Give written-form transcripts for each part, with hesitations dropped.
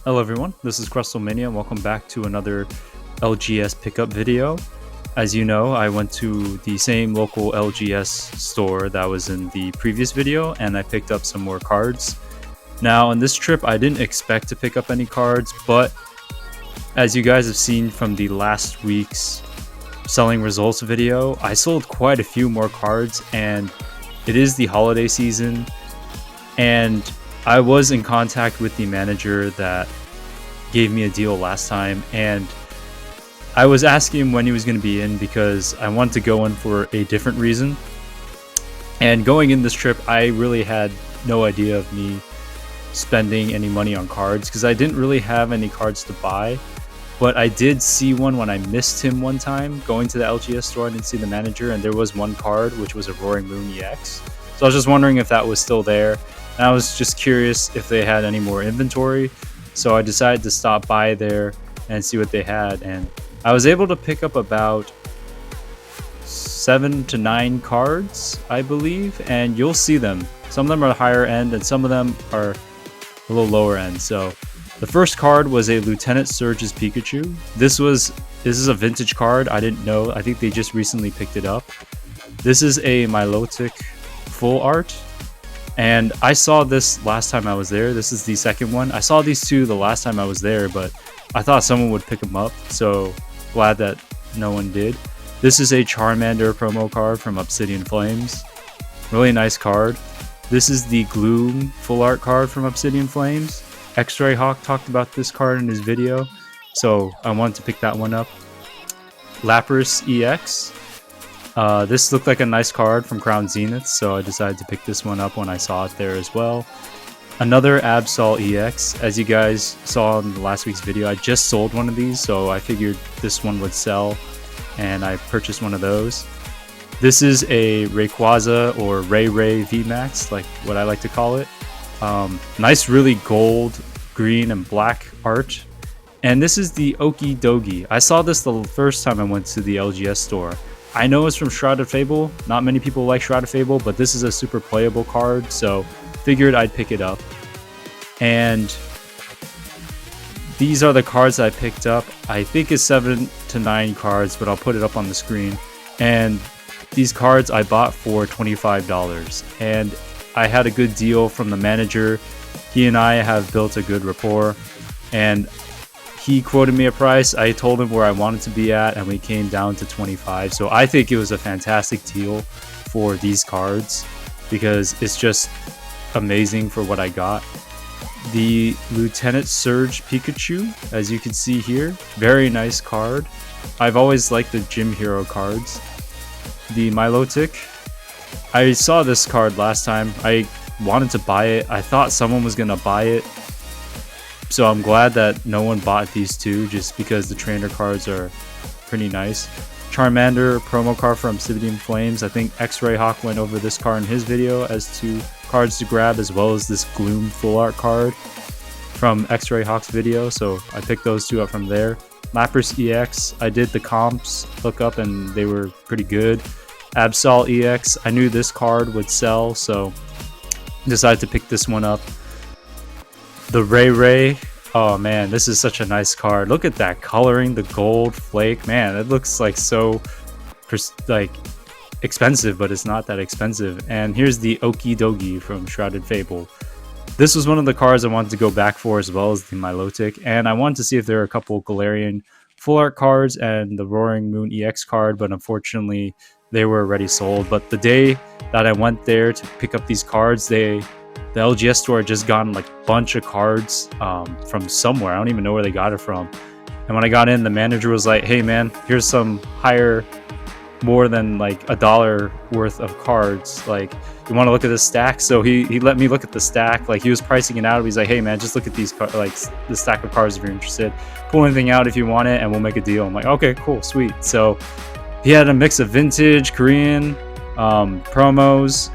Hello everyone, this is Crustlemania and welcome back to another LGS pickup video. As you know, I went to the same local LGS store that was in the previous video and I picked up some more cards. Now on this trip I didn't expect to pick up any cards, but as you guys have seen from the last week's selling results video, I sold quite a few more cards and it is the holiday season, and I was in contact with the manager that gave me a deal last time, and I was asking him when he was going to be in because I wanted to go in for a different reason. And going in this trip, I really had no idea of me spending any money on cards because I didn't really have any cards to buy. But I did see one when I missed him one time going to the LGS store. I didn't see the manager, and there was one card which was a Roaring Moon EX. So I was just wondering if that was still there. And I was just curious if they had any more inventory. So I decided to stop by there and see what they had. And I was able to pick up about 7 to 9 cards, I believe. And you'll see them. Some of them are higher end and some of them are a little lower end. So the first card was a Lieutenant Surge's Pikachu. This is a vintage card. I didn't know. I think they just recently picked it up. This is a Milotic full art. And I saw this last time I was there. This is the second one. I saw these two the last time I was there, but I thought someone would pick them up. So glad that no one did. This is a Charmander promo card from Obsidian Flames. Really nice card. This is the Gloom full art card from Obsidian Flames. X-Ray Hawk talked about this card in his video, so I wanted to pick that one up. Lapras EX. This looked like a nice card from Crown Zenith, so I decided to pick this one up when I saw it there as well. Another Absol EX. As you guys saw in the last week's video, I just sold one of these, so I figured this one would sell, and I purchased one of those. This is a Rayquaza or Ray VMAX, like what I like to call it. Nice, really gold, green, and black art. And this is the Okie Dogie. I saw this the first time I went to the LGS store. I know it's from Shrouded Fable. Not many people like Shrouded Fable, but this is a super playable card, so figured I'd pick it up. And these are the cards I picked up. I think it's 7 to 9 cards, but I'll put it up on the screen. And these cards I bought for $25. And I had a good deal from the manager. He and I have built a good rapport. And he quoted me a price. I told him where I wanted to be at, and we came down to 25. So I think it was a fantastic deal for these cards because it's just amazing for what I got. The Lieutenant Surge Pikachu, as you can see here, very nice card. I've always liked the Gym Hero cards. The Milotic, I saw this card last time. I wanted to buy it. I thought someone was gonna buy it. So I'm glad that no one bought these two just because the trainer cards are pretty nice. Charmander promo card from Obsidian Flames. I think X-Ray Hawk went over this card in his video as to cards to grab, as well as this Gloom full art card from X-Ray Hawk's video. So I picked those two up from there. Lapras EX. I did the comps look up and they were pretty good. Absol EX. I knew this card would sell, so decided to pick this one up. The Ray. Oh man, this is such a nice card. Look at that coloring, the gold flake. Man, it looks like so expensive, but it's not that expensive. And here's the Okie Dogie from Shrouded Fable. This was one of the cards I wanted to go back for, as well as the Milotic. And I wanted to see if there were a couple Galarian full art cards and the Roaring Moon EX card, but unfortunately they were already sold. But the day that I went there to pick up these cards, the LGS store had just gotten like a bunch of cards from somewhere. I don't even know where they got it from. And when I got in, the manager was like, hey man, here's some higher, more than like $1 worth of cards. Like, you want to look at the stack? So he let me look at the stack. Like, he was pricing it out. He's like, hey man, just look at these like the stack of cards if you're interested. Pull anything out if you want it and we'll make a deal. I'm like, okay, cool, sweet. So he had a mix of vintage, Korean, promos.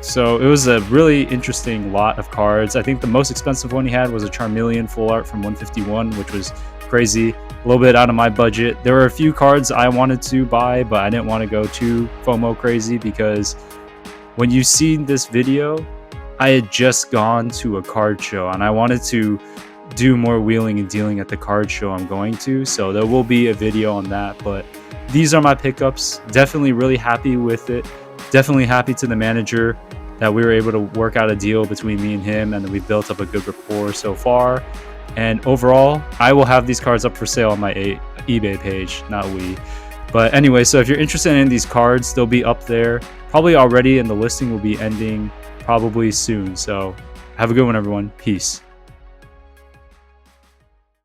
So it was a really interesting lot of cards. I think the most expensive one he had was a Charmeleon full art from 151, which was crazy. A little bit out of my budget. There were a few cards I wanted to buy, but I didn't want to go too FOMO crazy because when you see this video, I had just gone to a card show and I wanted to do more wheeling and dealing at the card show I'm going to, so there will be a video on that. But these are my pickups. Definitely really happy with it. Definitely happy to the manager that we were able to work out a deal between me and him, and that we built up a good rapport so far. And overall, I will have these cards up for sale on my eBay page, not we. But anyway, so if you're interested in these cards, they'll be up there probably already, and the listing will be ending probably soon. So have a good one, everyone. Peace.